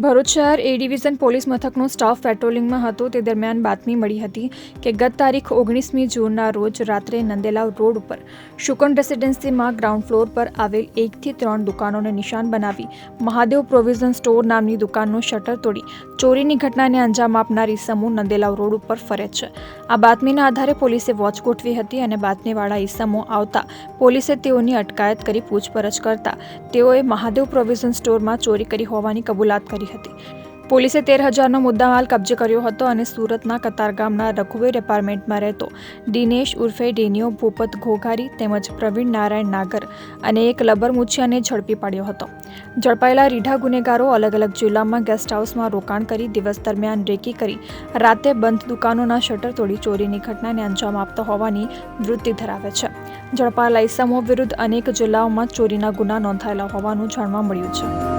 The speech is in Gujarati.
ભરૂચ શહેર એ ડિવિઝન પોલીસ મથકનો સ્ટાફ પેટ્રોલિંગમાં હતો તે દરમિયાન બાતમી મળી હતી કે ગત તારીખ 19મી જૂનના રોજ રાત્રે નંદેલાવ રોડ ઉપર શુકન રેસિડેન્સીમાં ગ્રાઉન્ડ ફ્લોર પર આવેલ 1 થી 3 દુકાનોને નિશાન બનાવી મહાદેવ પ્રોવિઝન સ્ટોર નામની દુકાનનું શટર તોડી ચોરીની ઘટનાને અંજામ આપનાર ઈસમો નંદેલાવ રોડ ઉપર ફરે છે। આ બાતમીના આધારે પોલીસે વોચ ગોઠવી હતી અને બાતમીવાળા ઈસમો આવતા પોલીસે તેઓની અટકાયત કરી પૂછપરછ કરતા તેઓએ મહાદેવ પ્રોવિઝન સ્ટોરમાં ચોરી કરી હોવાની કબૂલાત કરી હતી। પોલીસે 13,000નો મુદ્દામાલ કબજે કર્યો હતો અને સુરતના કતારગામના રઘુવીર એપાર્ટમેન્ટમાં રહેતો દિનેશ ઉર્ફે ડેનિયો ભૂપત ઘોઘારી તેમજ પ્રવીણ નારાયણ નાગર અને એક લબર મુછિયાને ઝડપી પાડ્યો હતો। ઝડપાયેલા રીઢા ગુનેગારો અલગ અલગ જિલ્લામાં ગેસ્ટ હાઉસમાં રોકાણ કરી દિવસ દરમિયાન રેકી કરી રાતે બંધ દુકાનોના શટર તોડી ચોરીની ઘટનાને અંજામ આપતા હોવાની વૃત્તિ ધરાવે છે। ઝડપાયેલા ઈસમો વિરુદ્ધ અનેક જિલ્લાઓમાં ચોરીના ગુના નોંધાયેલા હોવાનું જાણવા મળ્યું છે।